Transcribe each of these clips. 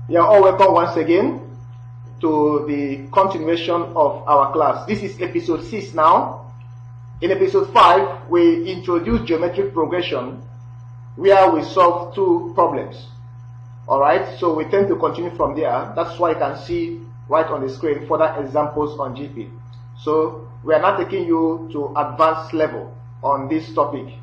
You are all welcome once again to the continuation of our class. This is episode 6 now. In episode 5, we introduced geometric progression where we solve two problems. Alright, so we tend to continue from there. That's why you can see right on the screen further examples on GP. So we are now taking you to advanced level on this topic.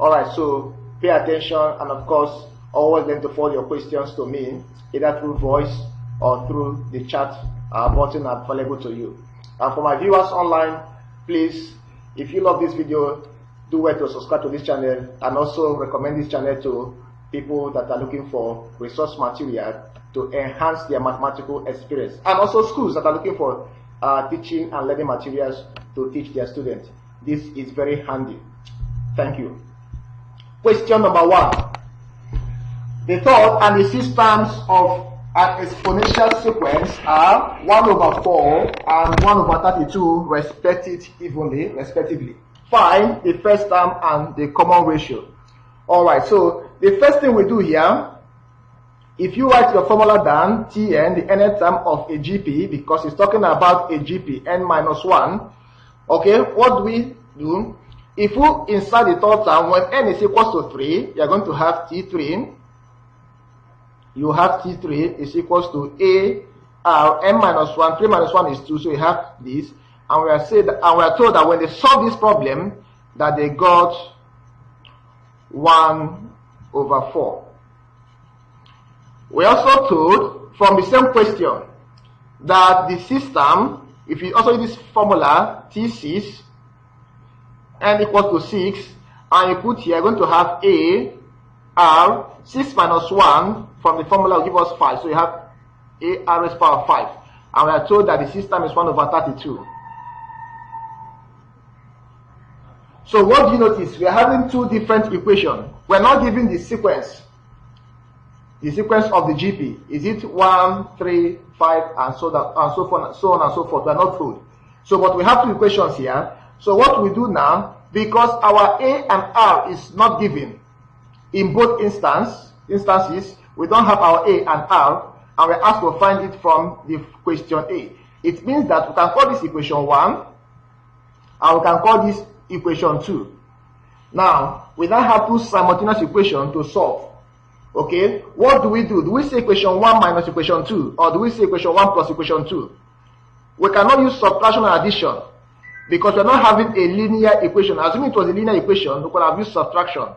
Alright, so pay attention, and of course always learn to forward your questions to me either through voice or through the chat button available to you. And for my viewers online, please, if you love this video, do well to subscribe to this channel and also recommend this channel to people that are looking for resource material to enhance their mathematical experience, and also schools that are looking for teaching and learning materials to teach their students. This is very handy. Thank you. Question number 1. The third and the sixth terms of an exponential sequence are 1 over 4 and 1 over 32 respectively. Find the first term and the common ratio. Alright, so the first thing we do here, if you write your formula down, Tn, the nth term of a GP, because it's talking about a GP, n minus 1, okay, what do we do? If you insert the third term, when n is equals to 3, you're going to have T3. You have T3 is equals to A R n minus 1. 3 minus 1 is 2, so you have this. And we are told that when they solve this problem, that they got 1 over 4. We also told from the same question that the system, if you also use this formula T6, n equals to 6, and you put here, you're going to have A R 6 minus 1 from the formula will give us 5. So you have A R raised power 5. And we are told that the system is 1 over 32. So what do you notice? We are having two different equations. We are not given the sequence. The sequence of the GP. Is it 1, 3, 5, and so on and so forth? We are not told. So but we have two equations here. So what we do now, because our A and R is not given in both instances, we don't have our A and R, and we're asked to find it from the question A. It means that we can call this equation 1, and we can call this equation 2. Now, we now have two simultaneous equations to solve. Okay, what do we do? Do we say equation 1 minus equation 2, or do we say equation 1 plus equation 2? We cannot use subtraction and addition, because we're not having a linear equation. Assuming it was a linear equation, we could have used subtraction.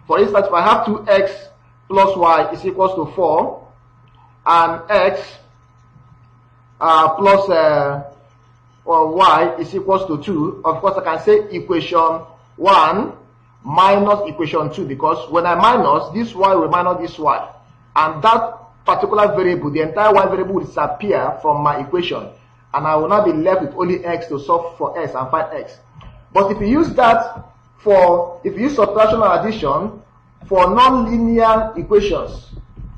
For instance, if I have 2x plus y is equals to 4, and x plus y is equals to 2, of course I can say equation 1 minus equation 2, because when I minus, this y will minus this y, and that particular variable, the entire y variable, will disappear from my equation, and I will not be left with only x to solve for x and find x. But if you use that if you use subtraction or addition for non-linear equations,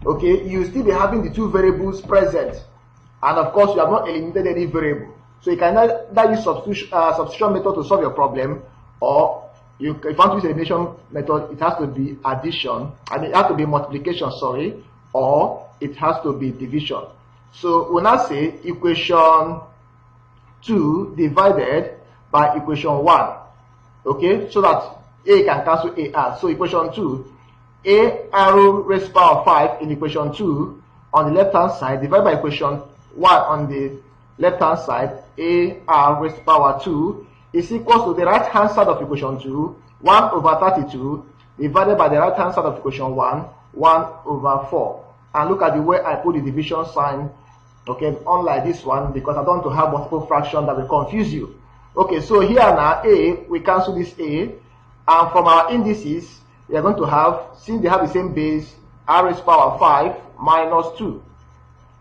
okay, you still be having the two variables present, and of course you have not eliminated any variable. So you can either use substitution method to solve your problem, or if you want to use elimination method, it has to be addition, and it has to be multiplication, sorry, or it has to be division. So we'll now say equation 2 divided by equation 1, okay, so that A can cancel AR. So equation 2, AR raised power 5 in equation 2 on the left hand side, divided by equation 1 on the left hand side, AR raised power 2 is equals to the right hand side of equation 2, 1 over 32, divided by the right hand side of equation 1, 1 over 4. And look at the way I put the division sign, okay, unlike this one, because I don't want to have multiple fractions that will confuse you. Okay, so here now, A, we cancel this A, and from our indices, we are going to have, since they have the same base, R raised power 5 minus 2,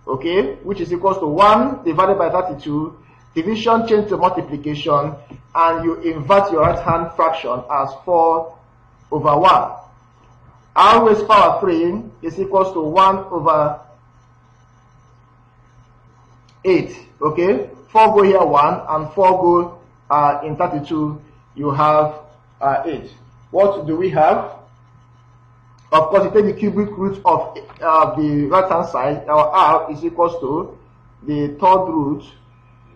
okay, which is equals to 1 divided by 32, division change to multiplication, and you invert your right hand fraction as 4 over 1. R raised power 3 is equals to 1 over 8, okay, 4 go here 1, and 4 go in 32, you have 8. What do we have? Of course, you take the cubic root of the right hand side. Our r is equals to the third root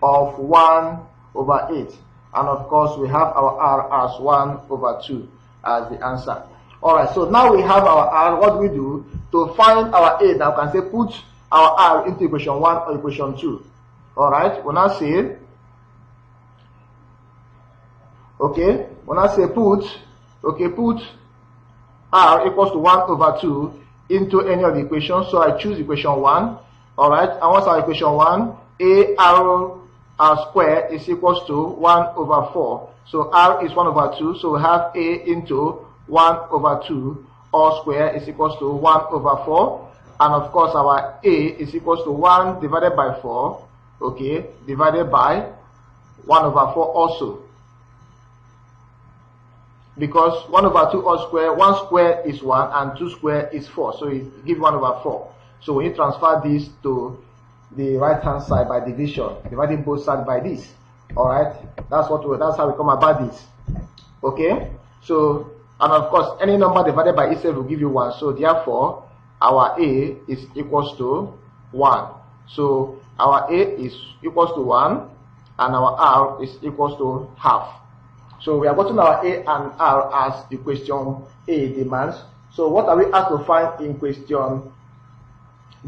of 1 over 8. And of course, we have our r as 1 over 2 as the answer. Alright, so now we have our r. What do we do? To find our a, now we can say put our r into equation 1 or equation 2. Alright, we'll now say, okay, we'll now say put r equals to 1 over 2 into any of the equations. So I choose equation 1. Alright, and what's our equation 1? A r square is equals to 1 over 4. So r is 1 over 2. So we have a into 1 over 2 all square is equals to 1 over 4. And of course our a is equals to 1 divided by 4. Okay, divided by 1 over 4 also. Because 1 over 2 all square, 1 square is 1 and 2 square is 4. So it gives 1 over 4. So when you transfer this to the right hand side by division, dividing both sides by this. Alright, that's how we come about this. Okay, so and of course any number divided by itself will give you 1. So therefore our a is equals to 1. So our a is equals to 1 and our r is equals to half. So we are gotten our a and r as the question A demands. So what are we asked to find in question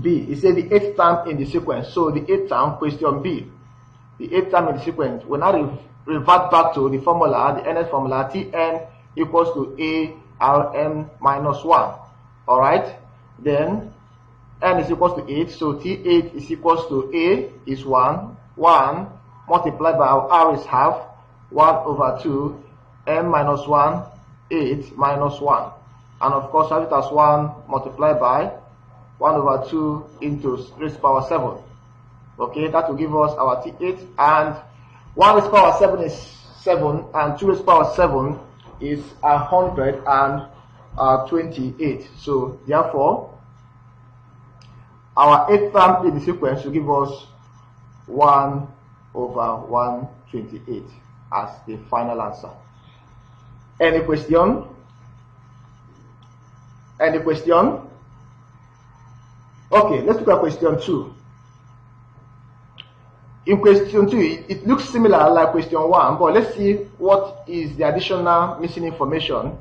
B? It says the 8th term in the sequence. So the 8th term, question B, the 8th term in the sequence, we now revert back to the formula, the nth formula, Tn equals to a rm minus 1. Alright, then n is equals to 8, so T8 is equals to a is 1 multiplied by our r is half, 1 over 2, m minus 1, 8 minus 1. And of course, have it as 1 multiplied by 1 over 2 into raised to power 7. Okay, that will give us our T8. And 1 raised to power 7 is 7, and 2 raised to power 7 is 128. So therefore, our 8th term in the sequence will give us 1 over 128 as the final answer. Any question? Any question? Okay, let's look at question 2. In question 2, it looks similar like question 1, but let's see what is the additional missing information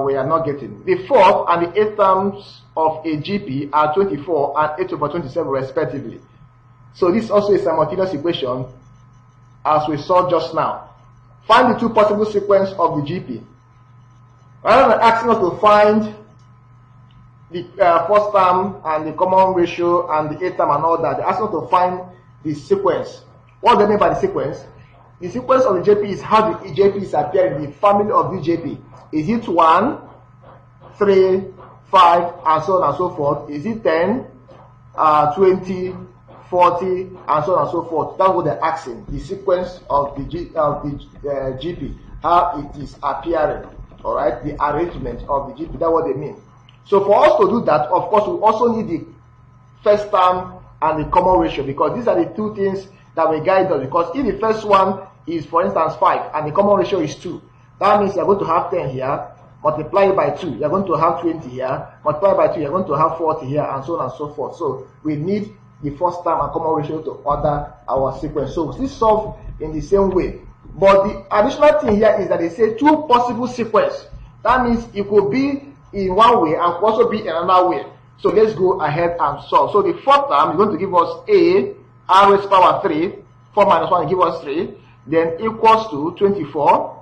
we are not getting. The 4th and the 8th terms of a GP are 24 and 8 over 27 respectively. So this also is a simultaneous equation as we saw just now. Find the two possible sequences of the GP. Rather than asking us to find the first term and the common ratio and the 8th term and all that, they ask us to find the sequence. What do they mean by the sequence? The sequence of the JP is how the JP is appearing in the family of the JP. Is it 1, 3, 5, and so on and so forth? Is it 10, 20, 40, and so on and so forth? That's what they're asking. The sequence of the GP, how it is appearing. All right, the arrangement of the GP. That's what they mean. So for us to do that, of course, we also need the first term and the common ratio, because these are the two things that will guide us. Because if the first one is, for instance, 5 and the common ratio is 2, that means you're going to have 10 here, multiply it by 2, you're going to have 20 here, multiply by 2, you're going to have 40 here, and so on and so forth. So we need the first term and common ratio to order our sequence. So this solve in the same way. But the additional thing here is that they say two possible sequences. That means it could be in one way and could also be in another way. So let's go ahead and solve. So the fourth term is going to give us a r raised to power 3, 4 minus 1 will give us 3, then equals to 24.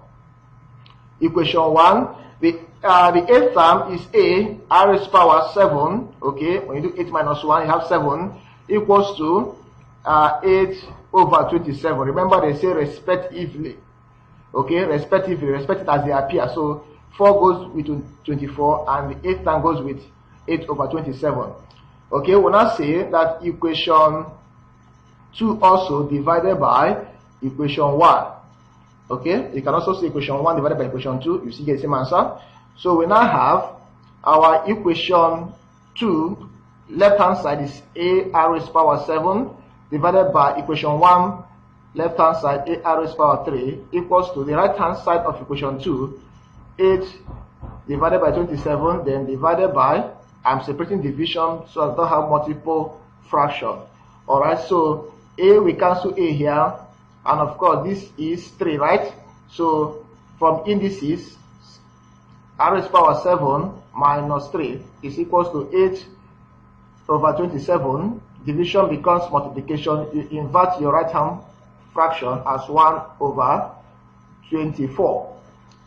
Equation 1. The 8th term is a r raised to power 7. Okay, when you do 8 minus 1, you have 7 equals to 8 over 27. Remember, they say respectively. Okay, respectively, respect it as they appear. So 4 goes with 24 and the 8th term goes with 8 over 27. Okay, we'll now say that equation 2 also divided by equation 1. Okay, you can also say equation 1 divided by equation 2. You see the same answer. So we now have our equation 2, left hand side is a r raised to power 7 divided by equation 1, left hand side a r raised to power 3 equals to the right hand side of equation 2, 8 divided by 27, then divided by, I'm separating division so I don't have multiple fraction. Alright, so A, we cancel A here, and of course this is 3, right? So from indices, r raised to the power 7 minus 3 is equals to 8 over 27. Division becomes multiplication. You invert your right hand fraction as 1 over 24.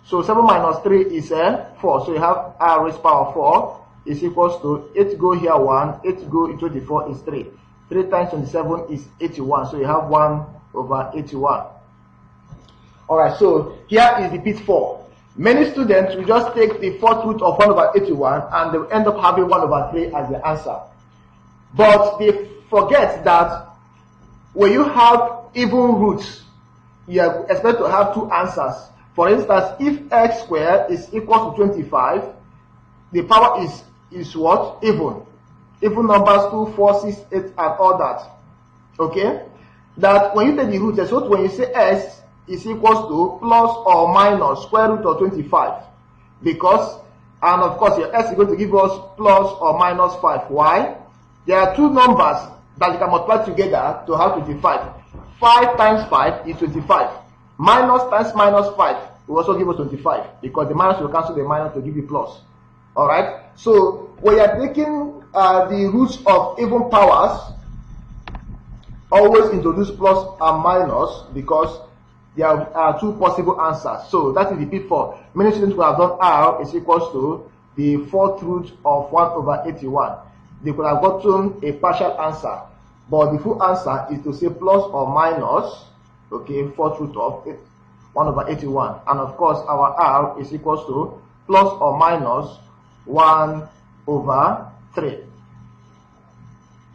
So 7 minus 3 is 4. So you have r raised to the power 4 is equals to 8 go here 1, 8 go in 24 is 3. 3 times 27 is 81. So you have 1 over 81. Alright, so here is the pitfall. Many students will just take the fourth root of 1 over 81 and they will end up having 1 over 3 as the answer. But they forget that when you have even roots, you expect to have two answers. For instance, if x squared is equal to 25, the power is what? Even. Even numbers 2, 4, 6, 8 and all that. Okay? That when you take the roots, so when you say s is equals to plus or minus square root of 25, because, and of course your s is going to give us plus or minus 5. Why? There are two numbers that you can multiply together to have 25. 5 times 5 is 25. Minus times minus 5 will also give us 25, because the minus will cancel the minus to give you plus. Alright, so when you are taking the roots of even powers, always introduce plus and minus, because there are two possible answers. So that is the pitfall. Many students will have done r is equals to the fourth root of 1 over 81. They could have gotten a partial answer, but the full answer is to say plus or minus, okay, fourth root of 1 over 81. And of course our r is equals to plus or minus 1 over 3.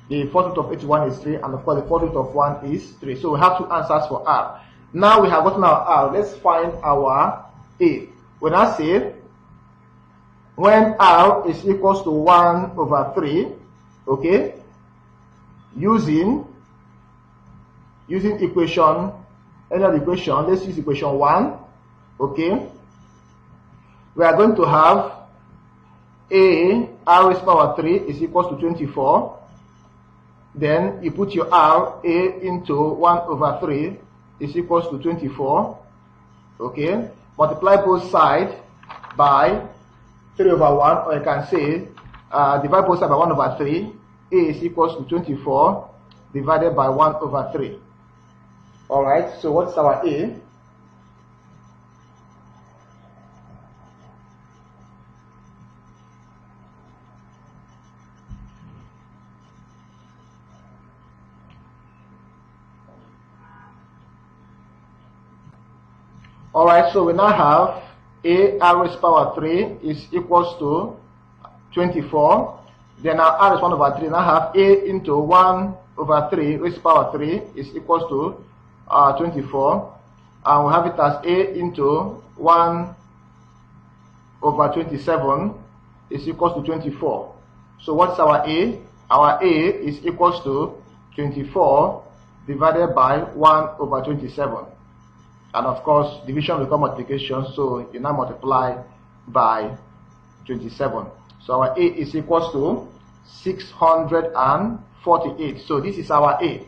The fourth root of 81 is 3, and of course the fourth root of 1 is 3. So we have two answers for r. Now we have gotten our r. Let's find our a. When I say when r is equals to 1 over 3, okay, using equation, any other equation, let's use equation 1, okay, we are going to have a r raised to the power 3 is equals to 24. Then you put your r, a into 1 over 3 is equals to 24, okay, multiply both sides by 3 over 1, or you can say divide both sides by 1 over 3, a is equals to 24 divided by 1 over 3. Alright, so what's our a? Alright, so we now have a r raised to the power 3 is equals to 24. Then our r is 1 over 3. Now have a into 1 over 3 raised to the power 3 is equals to 24. And we have it as a into 1 over 27 is equals to 24. So what's our a? Our a is equals to 24 divided by 1 over 27. And of course, division will become multiplication, so you now multiply by 27. So our a is equals to 648. So this is our a.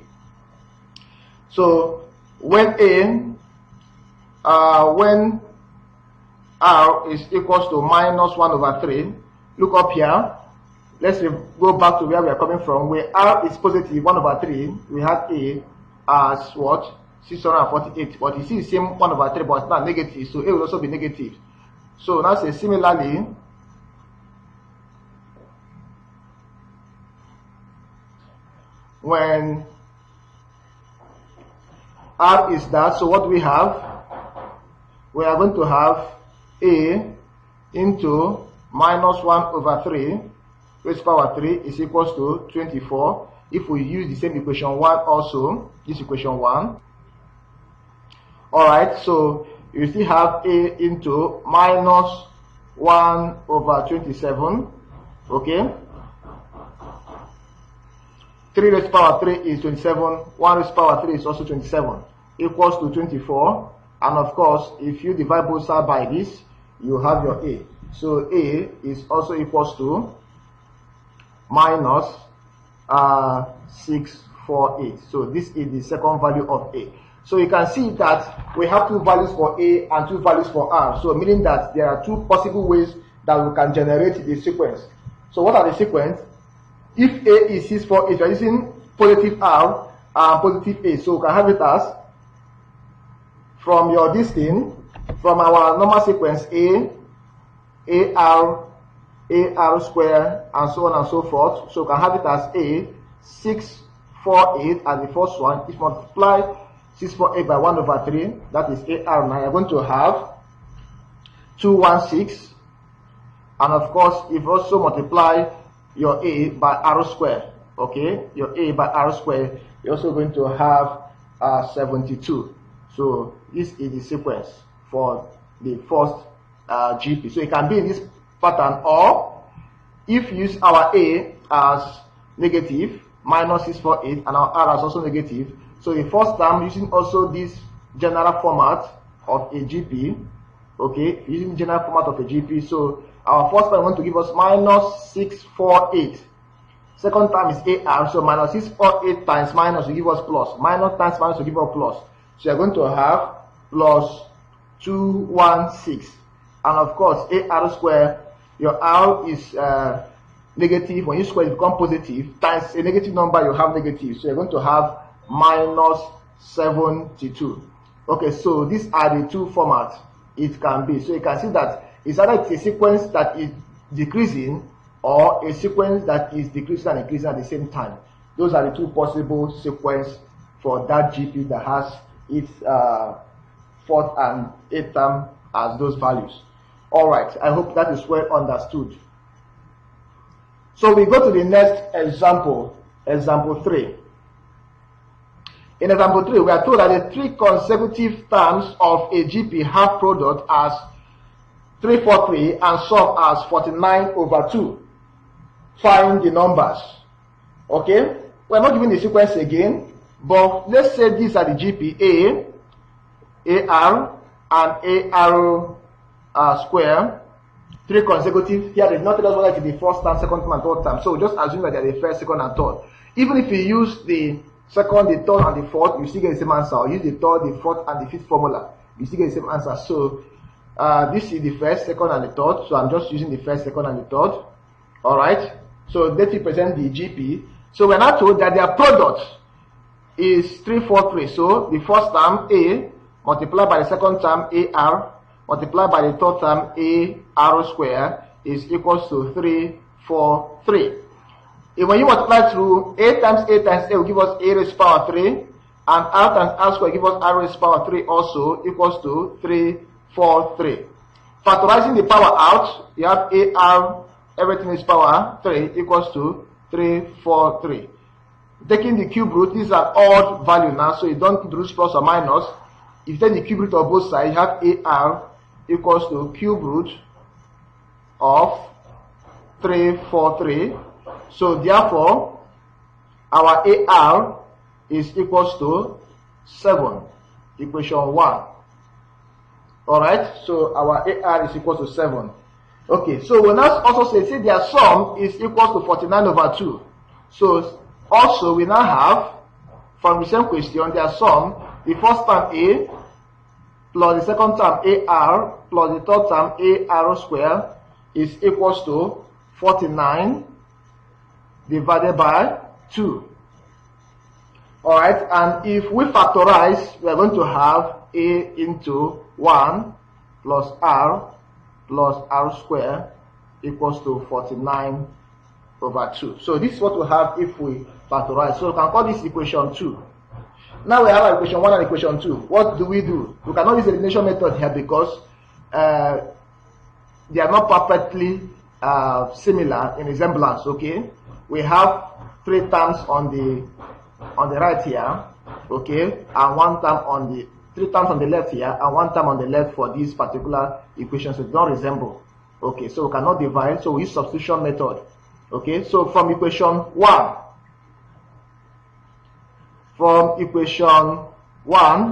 So when when r is equals to minus 1 over 3, look up here. Let's go back to where we are coming from. Where r is positive 1 over 3, we have a as what? 648, but you see the same 1 over 3, but it's not negative, so a will also be negative. So now say similarly, when r is that, so what do we have? We are going to have a into minus 1 over 3 raised to the power 3 is equals to 24. If we use the same equation 1 also, this equation 1. Alright, so you still have a into minus 1 over 27, okay? 3 raised to the power 3 is 27, 1 raised to the power 3 is also 27, equals to 24. And of course, if you divide both sides by this, you have your a. So A is also equals to minus 648. So this is the second value of A. So you can see that we have two values for A and two values for R. So meaning that there are two possible ways that we can generate the sequence. So what are the sequence? If A is 648, you're using positive R and positive A. So we can have it as from your listing, from our normal sequence A, AR square, and so on and so forth. So we can have it as A 648 as the first one. If you multiply 648 by 1 over 3, that is AR. Now you're going to have 216, and of course, if you also multiply your A by R square, okay, your A by R square, you're also going to have 72. So this is the sequence for the first GP. So it can be in this pattern, or if you use our A as negative, minus 648, and our R as also negative. So the first time using also this general format of a GP, okay, using the general format of a GP. So our first time want to give us minus 648. Second time is AR, so minus 648 times minus will give us plus. Minus times minus will give us plus. So you're going to have plus 216. And of course, AR square, your R is negative. When you square it become positive, times a negative number, you have negative. So you're going to have minus 72. Okay, so these are the two formats it can be. So you can see that it's either a sequence that is decreasing or a sequence that is decreasing and increasing at the same time. Those are the two possible sequences for that GP that has its fourth and eighth term as those values. Alright, I hope that is well understood. So we go to the next example, example 3. In example 3, we are told that the three consecutive terms of a GP have product as 343 and sum as 49 over 2. Find the numbers. Okay, we're not giving the sequence again, but let's say these are the GP A, AR, and AR square, three consecutive. Here they not tell us whether it's the first term, second term, and third term. So we just assume that they're the first, second, and third. Even if you use the second, the third, and the fourth, you still get the same answer. Or use the third, the fourth, and the fifth formula, you still get the same answer. So this is the first, second, and the third. So I'm just using the first, second, and the third. All right. So that represents the GP. So we're now told that their product is 343. So the first term A multiplied by the second term AR multiplied by the third term AR square is equals to 343. When you multiply through A times A will give us A raised to power 3, and R times R square give us R raised to power 3 also equals to 343. Factorizing the power out, you have AR, everything is power 3 equals to 343. Taking the cube root, these are odd value now, so you don't introduce plus or minus. If you take the cube root of both sides, you have AR equals to cube root of 343. So therefore, our AR is equals to 7, equation 1. Alright, so our AR is equals to 7. Okay, so we now also say their sum is equals to 49 over 2. So also we now have, from the same question, their sum, the first term A plus the second term AR plus the third term AR square is equals to 49 divided by 2. Alright, and if we factorize, we are going to have A into 1 plus R square equals to 49 over 2. So this is what we have if we factorize. So we can call this equation 2. Now we have equation 1 and equation 2. What do? We cannot use the elimination method here because they are not perfectly similar in resemblance. Okay, we have three terms on the right here, okay, and one term on the three terms on the left here and one term on the left for this particular equation, so it don't resemble. Okay, so we cannot divide, so we use substitution method. Okay, so from equation 1,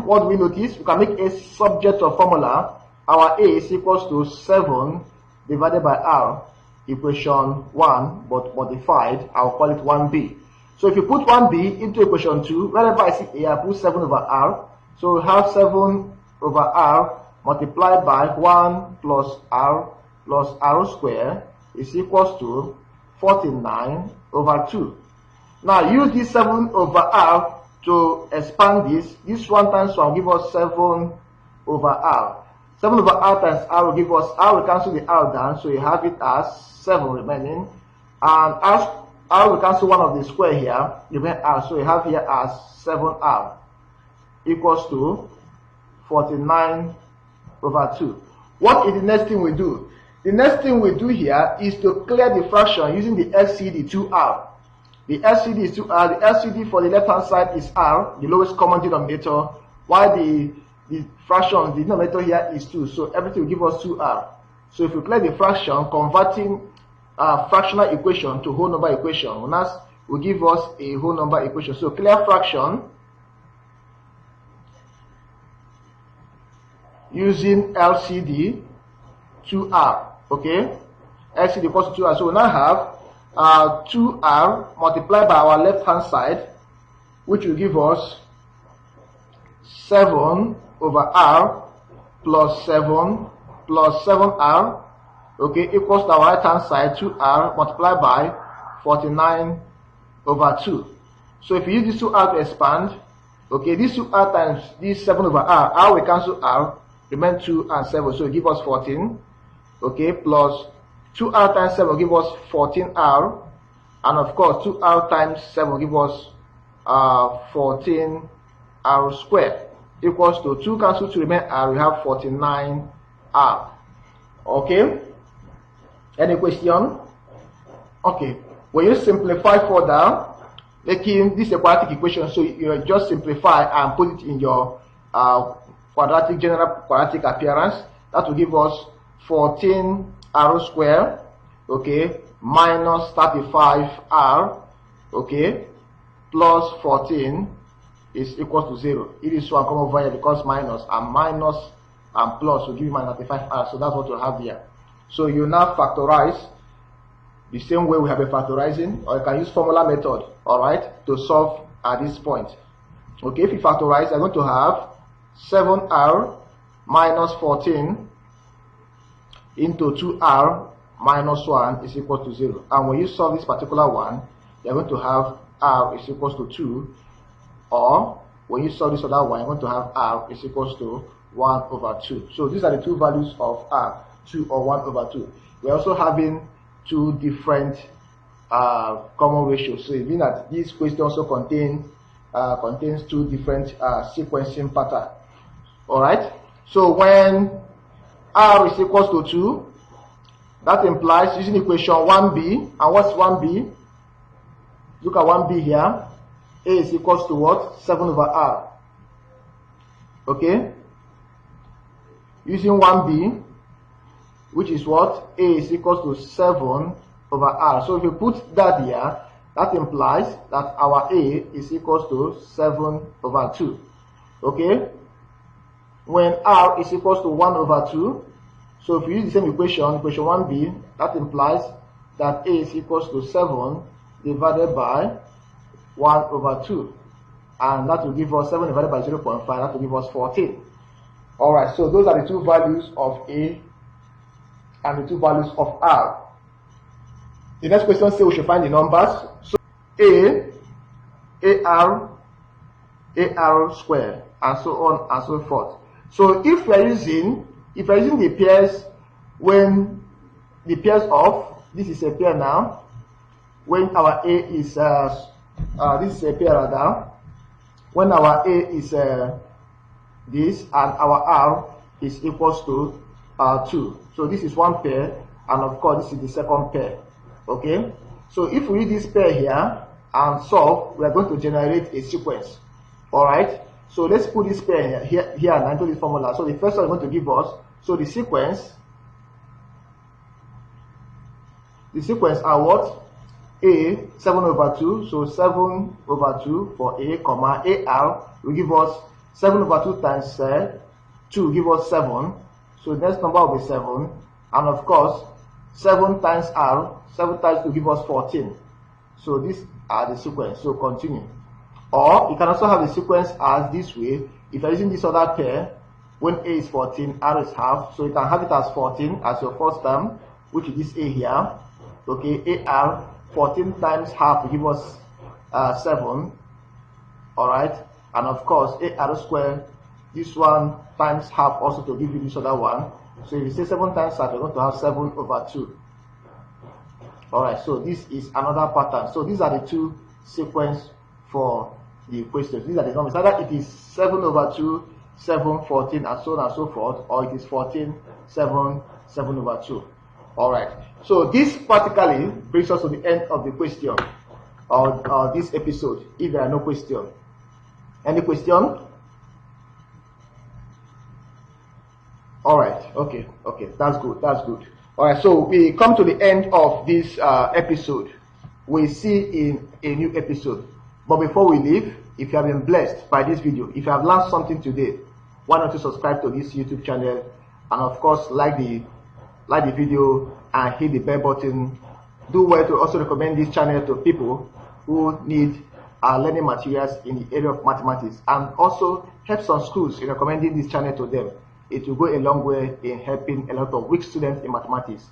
what do we notice? We can make a subject of formula. Our A is equals to 7 divided by r, equation 1, but modified. I'll call it 1b. So if you put 1b into equation 2, wherever I see a, I put 7 over r. So we have 7 over r multiplied by 1 plus r square is equals to 49 over 2. Now use this 7 over r to expand this. This 1 times 1 will give us 7 over r. 7 over r times r will give us, r will cancel the r down, so you have it as 7 remaining. And r will cancel one of the square here, remain r, so you have here as 7r equals to 49 over 2. What is the next thing we do? The next thing we do here is to clear the fraction using the LCD 2r. The LCD is 2r. The LCD for the left hand side is r, the lowest common denominator, while the fraction, the denominator here is 2. So everything will give us 2r. So if we clear the fraction, converting fractional equation to whole number equation will give us a whole number equation. So clear fraction using LCD 2r. Okay, LCD equals to 2r. So we now have 2r multiplied by our left hand side, which will give us 7 over r plus 7 plus 7r, okay, equals to our right hand side 2r multiplied by 49 over 2. So if you use this 2r to expand, okay, this 2r times this 7 over r will cancel r, remain 2 and 7, so it give us 14, okay, plus 2r times 7 will give us 14r, and of course 2r times 7 will give us 14r squared, equals to 2 cancel 2 remain r, we have 49r. Okay, any question? Okay, when you simplify further, making this a quadratic equation, so you just simplify and put it in your general quadratic appearance. That will give us 14r squared, okay, minus 35r, okay, plus 14 is equal to 0. It is one common variable because minus and plus will give you minus 35r. So that's what you have here. So you now factorize the same way we have been factorizing, or you can use formula method, alright, to solve at this point. Okay, if you factorize, you're going to have 7r minus 14 into 2r minus 1 is equal to 0. And when you solve this particular one, you're going to have r is equals to 2, or when you solve this other one, you're going to have r is equals to 1 over 2. So these are the two values of r, 2 or 1 over 2. We're also having two different common ratios. So it means that this question also contains two different sequencing patterns. Alright, so when r is equals to 2, that implies using equation 1b, and what's 1b? Look at 1b here. A is equals to what? 7 over r. Okay, using 1b, which is what? A is equals to 7 over r. So if you put that here, that implies that our A is equals to 7 over 2. Okay, when r is equals to 1 over 2, so if you use the same equation, equation 1b, that implies that A is equals to 7 divided by 1 over 2. And that will give us 7 divided by 0.5, that will give us 14. Alright, so those are the two values of A and the two values of R. The next question says we should find the numbers. So AR squared, and so on and so forth. So if we are using the pairs, when the pairs of, this is a pair now, when our A is this is a pair rather, when our A is this and our R is equals to 2. So this is one pair, and of course this is the second pair. Okay, so if we use this pair here and solve, we are going to generate a sequence. Alright, so let's put this pair here and enter this formula. So the first one is going to give us, so the sequence are what? A 7 over 2, so 7 over 2 for A, comma AR will give us 7 over 2 times 2 will give us 7. So the next number will be 7, and of course 7 times R, 7 times to give us 14. So these are the sequence. So continue. Or you can also have the sequence as this way. If you're using this other pair, when A is 14, R is half. So you can have it as 14 as your first term, which is this A here. Okay, AR, 14 times half will give us 7. Alright, and of course AR squared, this one times half also to give you this other one. So if you say 7 times half, you're going to have 7 over 2. Alright, so this is another pattern. So these are the two sequence for the questions. These are the numbers. Either it is 7 over 2, 7, 14, and so on and so forth, or it is 14, 7, 7 over 2. Alright, so this practically brings us to the end of the question or this episode, if there are no questions. Any question? Alright, okay, that's good. Alright, so we come to the end of this episode. We'll see in a new episode. But before we leave, if you have been blessed by this video, if you have learned something today, why not you subscribe to this YouTube channel, and of course like the video and hit the bell button. Do well to also recommend this channel to people who need learning materials in the area of mathematics, and also help some schools in recommending this channel to them. It will go a long way in helping a lot of weak students in mathematics.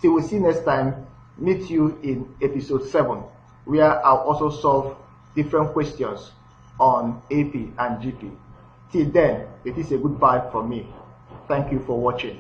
Till we see next time, meet you in episode 7, where I'll also solve different questions on AP and GP. Till then, it is a goodbye from me. Thank you for watching.